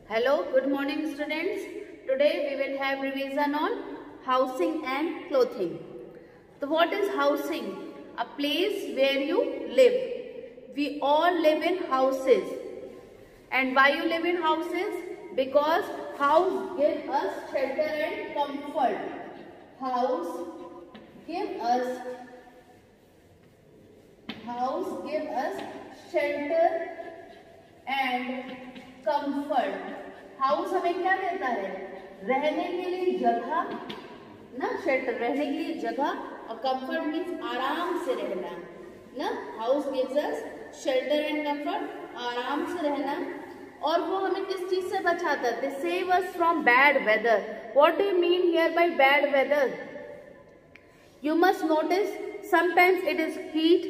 Hello, good morning students. Today we will have revision on housing and clothing. So what is housing? A place where you live. We all live in houses. And why you live in houses? Because house give us shelter and comfort. House give us shelter and comfort. House हमें क्या देता है? रहने के लिए जगह ना, shelter रहने के लिए जगह, और कंफर्ट मीन्स आराम से रहना ना. House gives us shelter and comfort, आराम से रहना. और वो हमें किस चीज से बचाता है? They save us from bad weather. What do you mean here by bad weather? You must notice sometimes it is heat,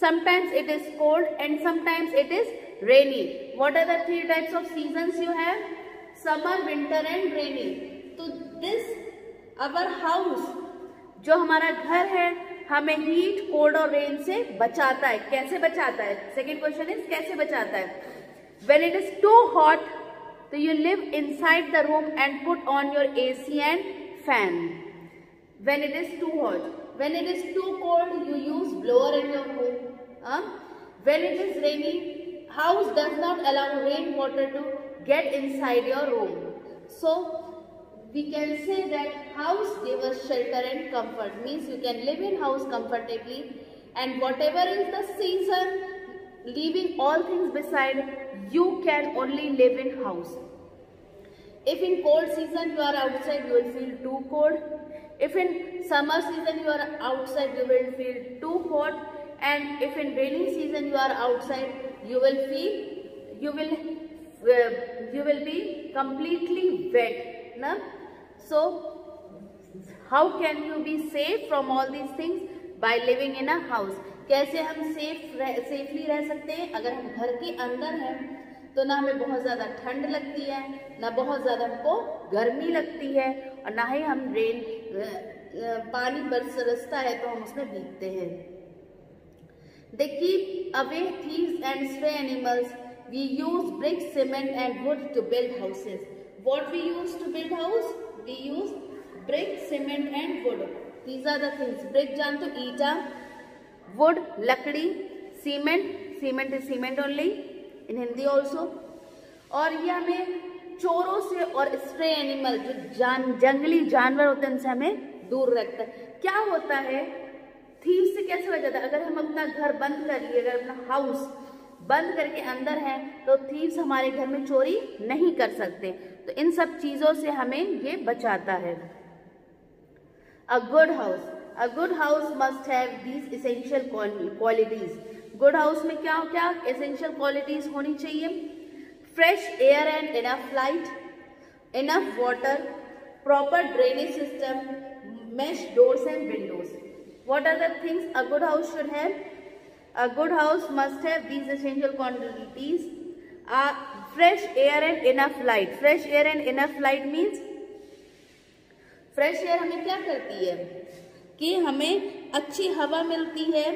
sometimes it is cold, and sometimes it is rainy. What are the three types of seasons you have? Summer, winter and rainy. तो this our house, जो हमारा घर है, हमें heat, cold और rain से बचाता है. कैसे बचाता है? सेकेंड क्वेश्चन इज कैसे बचाता है? When it is too hot, so you live inside the room and put on your AC and fan. When it is too hot. When it is too cold, you use blower in your home. When it is rainy, house does not allow rainwater to get inside your room. So we can say that house gives us shelter and comfort. Means you can live in house comfortably, and whatever is the season, leaving all things beside, you can only live in house. If in cold season you are outside, you will feel too cold. If in summer season you are outside, you will feel too hot. And if in rainy season you are outside, you will be completely wet. Na? So how can you be safe from all these things? By living in a house. कैसे हम safely रह सकते हैं? अगर हम घर के अंदर हैं तो ना हमें बहुत ज़्यादा ठंड लगती है, ना बहुत ज़्यादा हमको गर्मी लगती है, और ना ही हम पानी बरसता है तो हम उसमें भीगते हैं. They keep away thieves and stray animals. We use brick, cement and wood to build houses. What we use to build house? We use brick, cement and wood. These are the things. Brick जानते हो, ईटा. Wood, लकड़ी. Cement is cement only in Hindi also. और ये हमें चोरों से और stray animal, जो जंगली जानवर होते हैं, उनसे हमें दूर रखता है. क्या होता है? थीव से कैसे बचाता है? अगर हम अपना घर बंद कर लिए, अगर अपना हाउस बंद करके अंदर है, तो थीव्स हमारे घर में चोरी नहीं कर सकते. तो इन सब चीजों से हमें ये बचाता है. अ good house must have these essential qualities. Good house में क्या क्या एसेंशियल क्वालिटीज होनी चाहिए? Fresh air and enough light, enough water, proper drainage system, mesh doors and windows. What are the things a good house should have? A good house must have these essential qualities. Fresh air and enough light. Fresh air and enough light means fresh air हमें क्या करती है कि हमें अच्छी हवा मिलती है,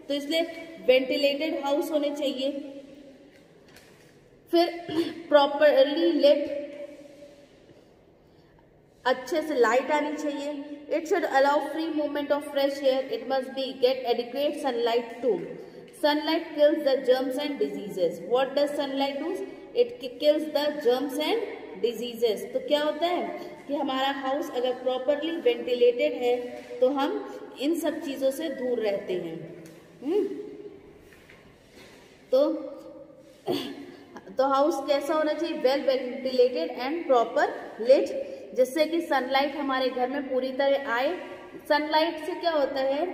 तो इसलिए वेंटिलेटेड हाउस होने चाहिए. फिर प्रॉपरली लिट, अच्छे से लाइट आनी चाहिए. It should allow free movement of fresh air. It must be get adequate sunlight too. Sunlight kills the germs and diseases. What does sunlight do? It kills the germs and diseases. तो क्या होता है कि हमारा house अगर properly ventilated है तो हम इन सब चीजों से दूर रहते हैं. तो हाउस कैसा होना चाहिए? Well ventilated and proper lit, जिससे कि सनलाइट हमारे घर में पूरी तरह आए. सनलाइट से क्या होता है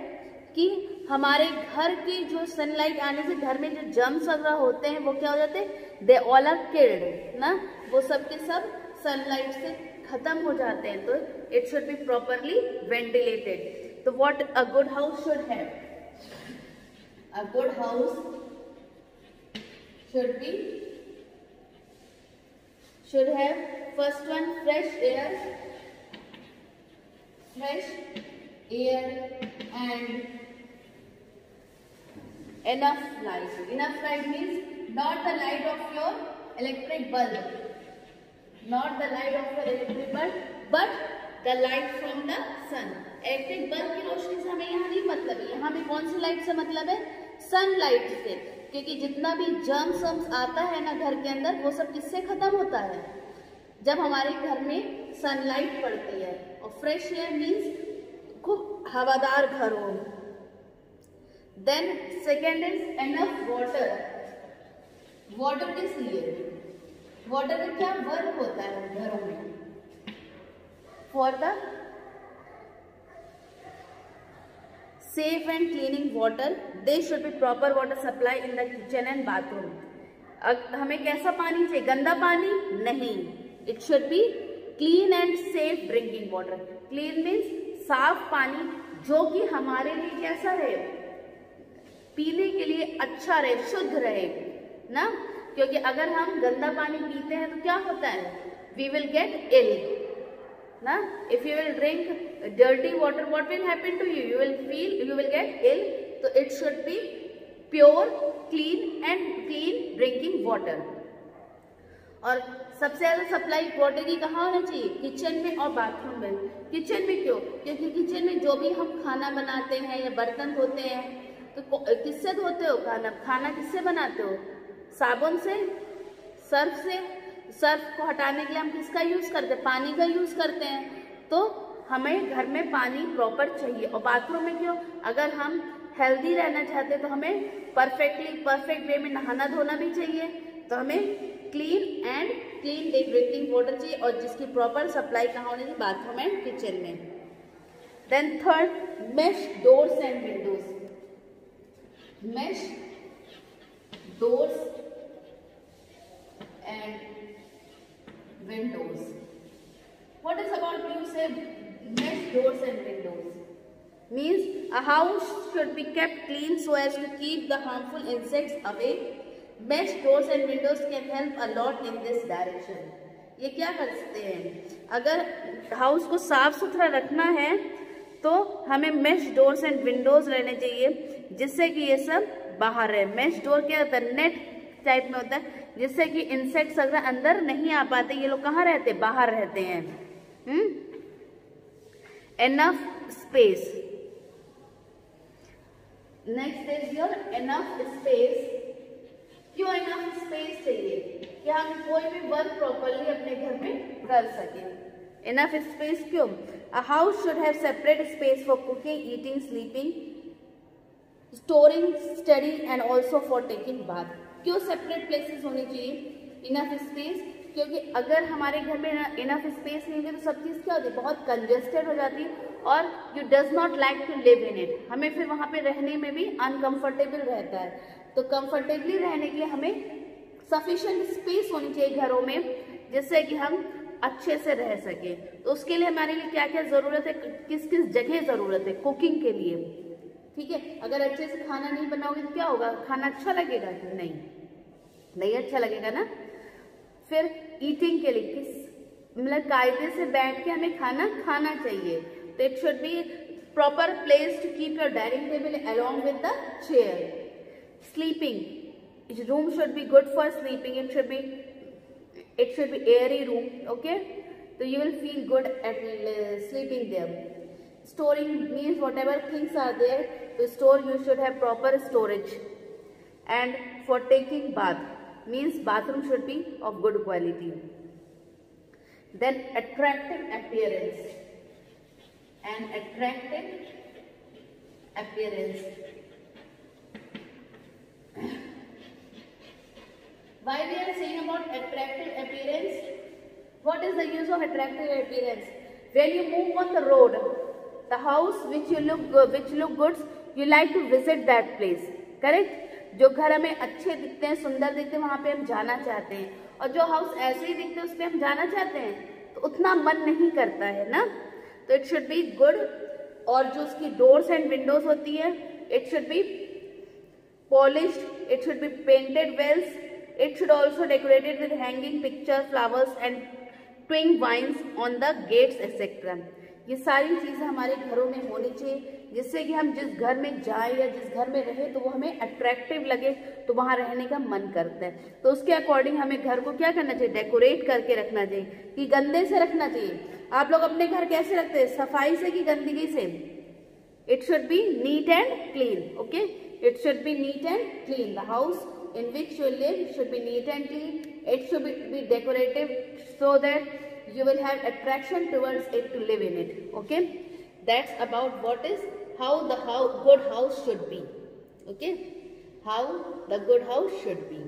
कि हमारे घर की जो सनलाइट आने से घर में जो जर्म्स वगैरह होते हैं वो क्या हो जाते हैं? दे ऑल आर किल्ड ना. वो सब के सब सनलाइट से खत्म हो जाते हैं. तो it should be properly ventilated. तो what a good house should have? A good house should have first one fresh air and enough light. Enough light means not the light of your electric bulb. Not the light of the electric bulb but the light from the sun. Electric bulb की रोशनी से हमें यहाँ नहीं मतलब है, यहाँ भी कौन सी लाइट से मतलब है, सनलाइट से, क्योंकि जितना भी जर्म्स आता है ना घर के अंदर वो सब किससे खत्म होता है, जब हमारे घर में सनलाइट पड़ती है। और फ्रेश एयर मीन्स खूब हवादार घर हो। Then second is enough water. Water किस लिए, वाटर का क्या वर्क होता है घरों में, for the safe and cleaning water, there should be proper water supply in the kitchen and bathroom. हमें कैसा पानी चाहिए, गंदा पानी नहीं, it should be clean and safe drinking water. Clean means साफ पानी जो कि हमारे लिए कैसा रहे, पीने के लिए अच्छा रहे, शुद्ध रहे ना, क्योंकि अगर हम गंदा पानी पीते हैं तो क्या होता है, we will get ill ना। if you will drink dirty water what will happen to you, you will get ill. so it should be pure, clean and clean drinking water. और सबसे ज्यादा सप्लाई वाटर की कहाँ होना चाहिए, kitchen में और बाथरूम में। किचन में क्यों, क्योंकि किचन में जो भी हम खाना बनाते हैं या बर्तन धोते हैं तो किससे धोते हो, खाना किससे बनाते हो, साबुन से, सर्फ से। सर्फ को हटाने के लिए हम किसका यूज करते हैं, पानी का यूज करते हैं। तो हमें घर में पानी प्रॉपर चाहिए। और बाथरूम में क्यों, अगर हम हेल्दी रहना चाहते हैं तो हमें परफेक्ट वे में नहाना धोना भी चाहिए, तो हमें क्लीन ड्रिंकिंग वाटर चाहिए, और जिसकी प्रॉपर सप्लाई कहाँ होनी चाहिए, बाथरूम एंड किचन में। Then third, mesh doors and windows. Mesh doors and windows. What is about you say mesh doors and windows? Means a house should be kept clean so as to keep the harmful insects away. Mesh doors and windows can help a lot in this direction. ये क्या कर सकते हैं, अगर house को साफ सुथरा रखना है तो हमें मेश डोर्स एंड विंडोज रहने चाहिए, जिससे कि ये सब बाहर रहे। मेश डोर क्या होता है, नेट टाइप में होता है, जिससे कि इंसेक्ट्स अगर अंदर नहीं आ पाते, ये लोग कहाँ रहते, बाहर रहते हैं। Enough space. Next is your enough space. क्यों एनफ स्पेस चाहिए, कि हम कोई भी वर्क प्रॉपरली अपने घर में कर सके। एनफ स्पेस क्यों, a house should have separate space for cooking, eating, sleeping, storing, study and also for taking bath. क्यों सेपरेट प्लेसेस होनी चाहिए, इनफ स्पेस, क्योंकि अगर हमारे घर में इनफ स्पेस नहीं होगी तो सब चीज़ क्या होती है, बहुत कंजेस्टेड हो जाती है, और you does not like to live in it. हमें फिर वहाँ पे रहने में भी अनकंफर्टेबल रहता है। तो कंफर्टेबली रहने के लिए हमें सफिशिएंट स्पेस होनी चाहिए घरों में, जिससे कि हम अच्छे से रह सके। तो उसके लिए हमारे लिए क्या क्या ज़रूरत है, किस किस जगह ज़रूरत है कुकिंग के लिए, ठीक है। अगर अच्छे से खाना नहीं बनाओगे तो क्या होगा, खाना अच्छा लगेगा, नहीं अच्छा लगेगा ना। फिर ईटिंग के लिए मतलब कायदे से बैठ के हमें खाना खाना चाहिए, तो it should be proper place to keep your dining table along with the chair. Sleeping room should be good for sleeping, it should be airy room, okay, so you will feel good at sleeping there. Storing means whatever things are there to store, you should have proper storage. And for taking bath means bathroom should be of good quality. Then attractive appearance and attractive appearance. Why we are saying about attractive appearance? What is the use of attractive appearance? When you move on the road, the house which look good, you like to visit that place, correct? जो घर हमें अच्छे दिखते हैं, सुंदर दिखते हैं, वहाँ पे हम जाना चाहते हैं, और जो हाउस ऐसे ही दिखते हैं उस पे हम जाना चाहते हैं तो उतना मन नहीं करता है ना। तो इट शुड बी गुड, और जो उसकी डोर्स एंड विंडोज होती है, it should be polished, it should be painted walls, it should also decorated with hanging pictures, flowers and twin vines on the gates etc. ये सारी चीजें हमारे घरों में होनी चाहिए, जिससे कि हम जिस घर में जाए या जिस घर में रहे तो वो हमें अट्रैक्टिव लगे, तो वहां रहने का मन करता है। तो उसके अकॉर्डिंग हमें घर को क्या करना चाहिए, डेकोरेट करके रखना चाहिए कि गंदे से रखना चाहिए। आप लोग अपने घर कैसे रखते हैं, सफाई से कि गंदगी से? It should B neat and clean, okay, it should B neat and clean. The house in which you live should be neat and clean. It should be decorative so that you will have attraction towards it to live in it. Okay, that's about what is how the good house should be. Okay, how the good house should be.